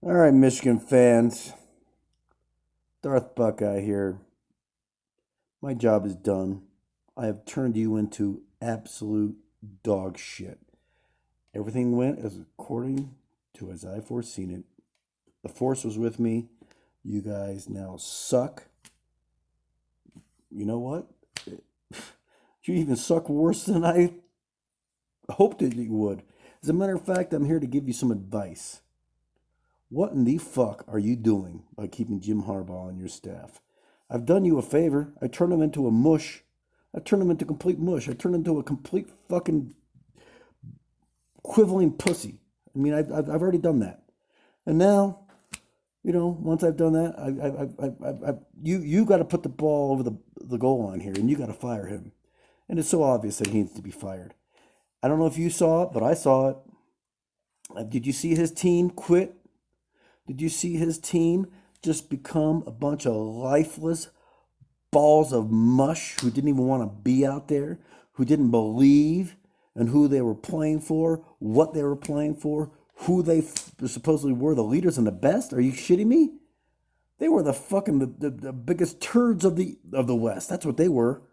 All right, Michigan fans. Darth Buckeye here. My job is done. I have turned you into absolute dog shit. Everything went as according to as I foreseen it. The force was with me. You guys now suck. You know what? You even suck worse than I hoped that you would. As a matter of fact, I'm here to give you some advice. What in the fuck are you doing by keeping Jim Harbaugh on your staff? I've done you a favor. I turned him into a mush. I turned him into complete mush. I turned him into a complete fucking quibbling pussy. I mean, I've already done that. And now, once I've done that, you got to put the ball over the goal line here, and you got to fire him. And it's so obvious that he needs to be fired. I don't know if you saw it, but I saw it. Did you see his team quit? Did you see his team just become a bunch of lifeless balls of mush who didn't even want to be out there, who didn't believe in who they were playing for, what they were playing for, who they supposedly were, the leaders and the best? Are you shitting me? They were the fucking the biggest turds of the West. That's what they were.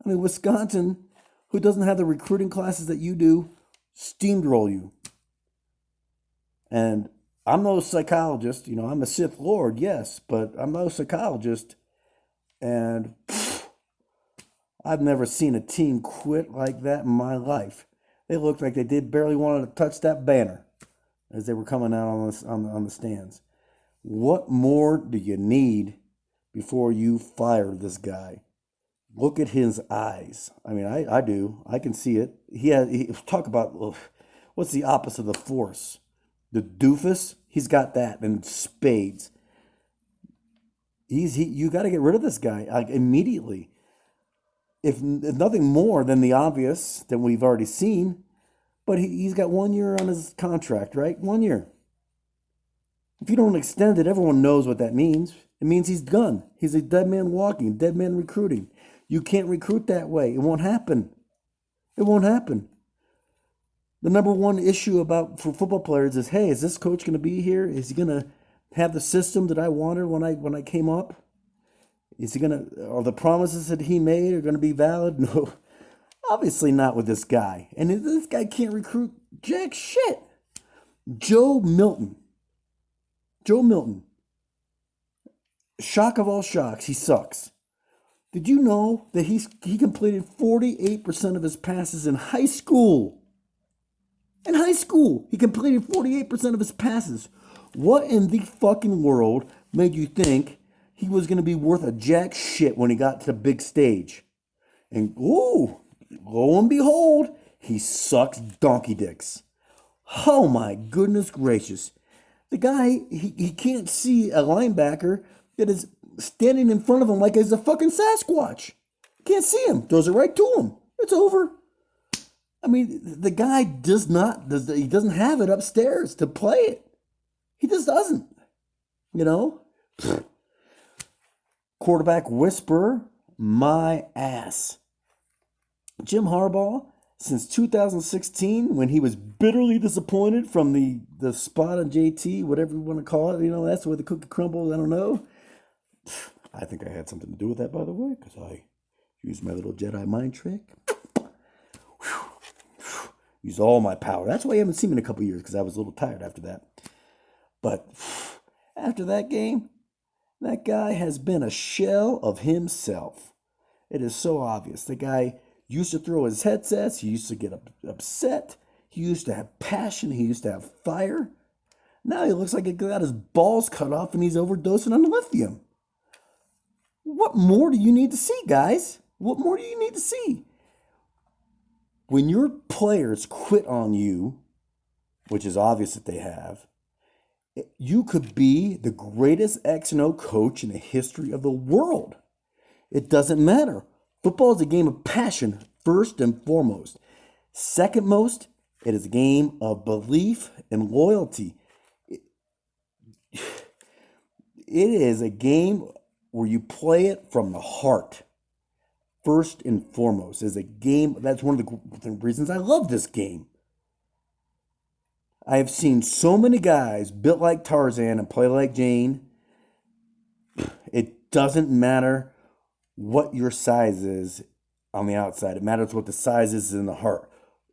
I mean, Wisconsin, who doesn't have the recruiting classes that you do, steamroll you. And I'm no psychologist, I'm a Sith Lord, yes, but I'm no psychologist. And I've never seen a team quit like that in my life. They looked like they did barely wanted to touch that banner as they were coming out on the stands. What more do you need before you fire this guy? Look at his eyes. I mean, I do. I can see it. Talk about what's the opposite of the force? The doofus. He's got that in spades. You got to get rid of this guy like immediately. If nothing more than the obvious that we've already seen, but he's got 1 year on his contract, right? 1 year. If you don't extend it, everyone knows what that means. It means he's done. He's a dead man walking, dead man recruiting. You can't recruit that way. It won't happen. It won't happen. The number one issue for football players is, hey, is this coach going to be here? Is he going to have the system that I wanted when I came up? Is he going to, are the promises that he made are going to be valid? No, obviously not with this guy. And this guy can't recruit jack shit. Joe Milton. Shock of all shocks, he sucks. Did you know that he completed 48% of his passes in high school? In high school, he completed 48% of his passes. What in the fucking world made you think he was going to be worth a jack shit when he got to the big stage? And lo and behold, he sucks donkey dicks. Oh my goodness gracious. The guy, he can't see a linebacker that is standing in front of him like he's a fucking Sasquatch. Can't see him. Throws it right to him. It's over. I mean, the guy he doesn't have it upstairs to play it. He just doesn't. Quarterback whisperer, my ass. Jim Harbaugh, since 2016, when he was bitterly disappointed from the spot on JT, whatever you want to call it, that's where the cookie crumbles, I don't know. I think I had something to do with that, by the way, because I used my little Jedi mind trick. Use all my power. That's why you haven't seen me in a couple years, because I was a little tired after that. But after that game, that guy has been a shell of himself. It is so obvious. The guy used to throw his headsets. He used to get upset. He used to have passion. He used to have fire. Now he looks like he got his balls cut off and he's overdosing on lithium. What more do you need to see, guys? What more do you need to see? When your players quit on you, which is obvious that they have, you could be the greatest X and O coach in the history of the world. It doesn't matter. Football is a game of passion, first and foremost. Second most, it is a game of belief and loyalty. It is a game where you play it from the heart. First and foremost, is a game. That's one of the reasons I love this game. I have seen so many guys built like Tarzan and play like Jane. It doesn't matter what your size is on the outside. It matters what the size is in the heart.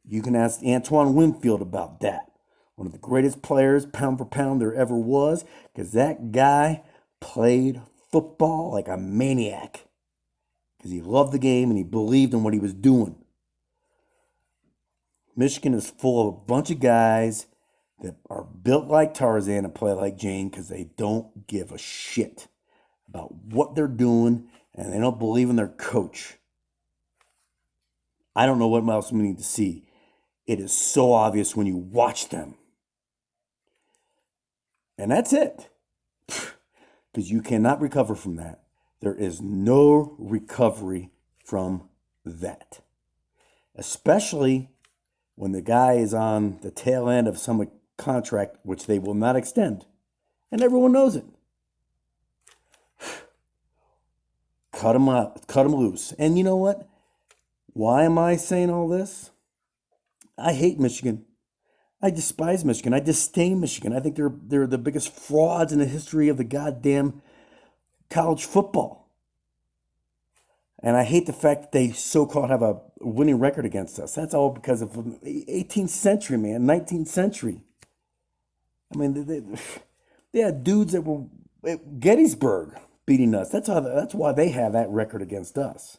You can ask Antoine Winfield about that. One of the greatest players, pound for pound, there ever was, because that guy played football like a maniac. Because he loved the game and he believed in what he was doing. Michigan is full of a bunch of guys that are built like Tarzan and play like Jane because they don't give a shit about what they're doing and they don't believe in their coach. I don't know what else we need to see. It is so obvious when you watch them. And that's it. Because you cannot recover from that. There is no recovery from that. Especially when the guy is on the tail end of some contract which they will not extend. And everyone knows it. Cut him up, cut him loose. And you know what? Why am I saying all this? I hate Michigan. I despise Michigan. I disdain Michigan. I think they're the biggest frauds in the history of the goddamn college football. And I hate the fact that they so-called have a winning record against us. That's all because of the 18th century, man, 19th century. I mean, they had dudes that were at Gettysburg beating us. That's why they have that record against us.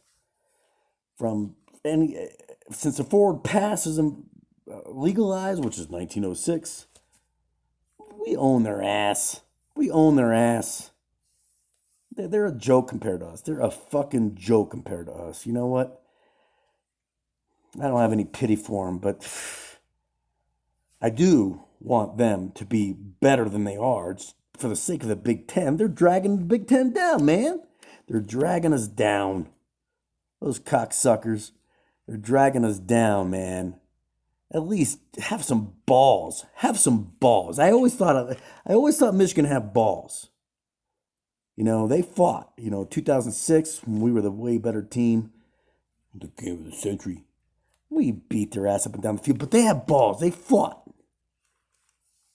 Since the forward pass is legalized, which is 1906, we own their ass. We own their ass. They're a joke compared to us. They're a fucking joke compared to us. You know what? I don't have any pity for them, but I do want them to be better than they are. It's for the sake of the Big Ten. They're dragging the Big Ten down, man. They're dragging us down. Those cocksuckers. They're dragging us down, man. At least have some balls. Have some balls. I always thought Michigan had balls. You know, they fought. 2006 when we were the way better team, the game of the century. We beat their ass up and down the field, but they had balls. They fought.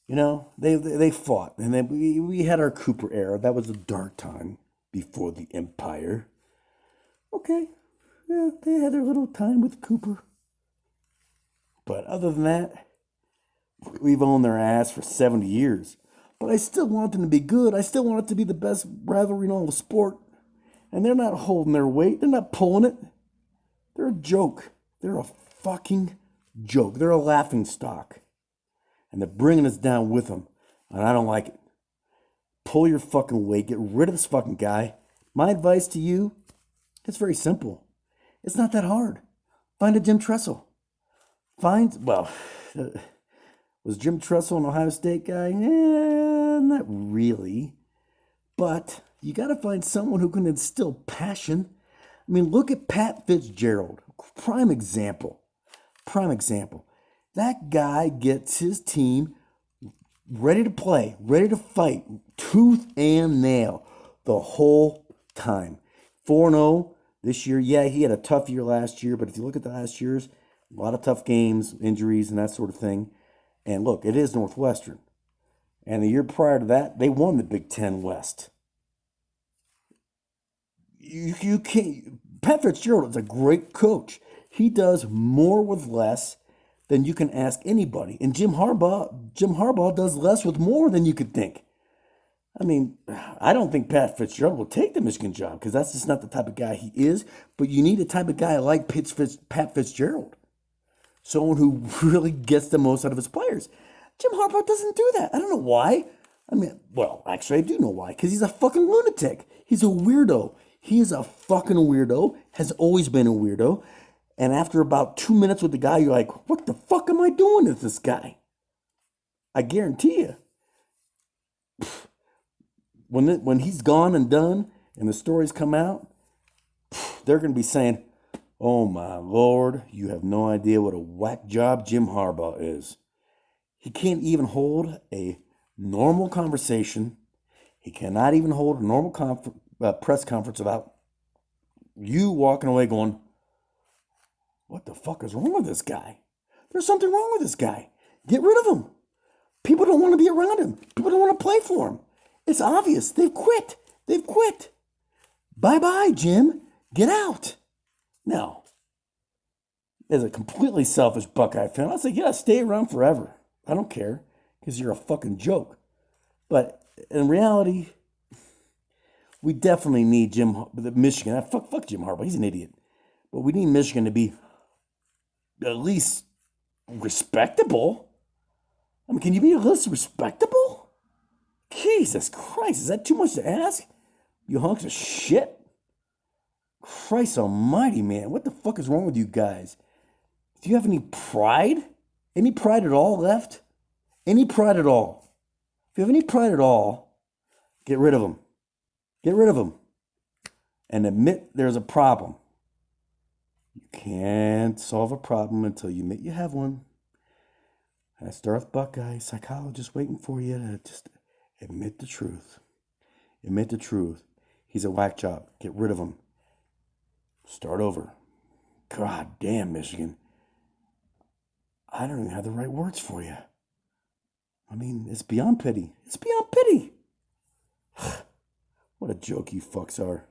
They fought, and then we had our Cooper era. That was a dark time before the Empire. Okay, yeah, they had their little time with Cooper. But other than that, we've owned their ass for 70 years. But I still want them to be good. I still want it to be the best rivalry in all the sport. And they're not holding their weight. They're not pulling it. They're a joke. They're a fucking joke. They're a laughing stock. And they're bringing us down with them. And I don't like it. Pull your fucking weight. Get rid of this fucking guy. My advice to you, it's very simple. It's not that hard. Find a Jim Tressel. Was Jim Tressel an Ohio State guy? Not really. But you got to find someone who can instill passion. I mean, look at Pat Fitzgerald. Prime example. That guy gets his team ready to play, ready to fight, tooth and nail the whole time. 4-0 this year. Yeah, he had a tough year last year, but if you look at the last year's, a lot of tough games, injuries, and that sort of thing. And look, it is Northwestern. And the year prior to that, they won the Big Ten West. You can't. Pat Fitzgerald is a great coach. He does more with less than you can ask anybody. And Jim Harbaugh does less with more than you could think. I mean, I don't think Pat Fitzgerald will take the Michigan job because that's just not the type of guy he is. But you need a type of guy like Pat Fitzgerald. Someone who really gets the most out of his players. Jim Harbaugh doesn't do that. I don't know why. Actually, I do know why. Because he's a fucking lunatic. He's a weirdo. He is a fucking weirdo. Has always been a weirdo. And after about 2 minutes with the guy, you're like, what the fuck am I doing with this guy? I guarantee you. When he's gone and done, and the stories come out, they're going to be saying, oh my Lord, you have no idea what a whack job Jim Harbaugh is. He can't even hold a normal conversation. He cannot even hold a normal press conference about you walking away going, what the fuck is wrong with this guy? There's something wrong with this guy. Get rid of him. People don't want to be around him. People don't want to play for him. It's obvious. They've quit. They've quit. Bye-bye, Jim. Get out. Now, as a completely selfish Buckeye fan, I'd say, yeah, stay around forever. I don't care because you're a fucking joke. But in reality, we definitely need Michigan. Fuck Jim Harbaugh. He's an idiot. But we need Michigan to be at least respectable. I mean, can you be at least respectable? Jesus Christ, is that too much to ask? You hunks of shit. Christ almighty, man. What the fuck is wrong with you guys? Do you have any pride? Any pride at all left? Any pride at all? If you have any pride at all, get rid of them. Get rid of them. And admit there's a problem. You can't solve a problem until you admit you have one. That's Darth Buckeye, psychologist waiting for you to just admit the truth. Admit the truth. He's a whack job. Get rid of him. Start over. God damn, Michigan. I don't even have the right words for you. I mean, it's beyond pity. It's beyond pity. What a joke you fucks are.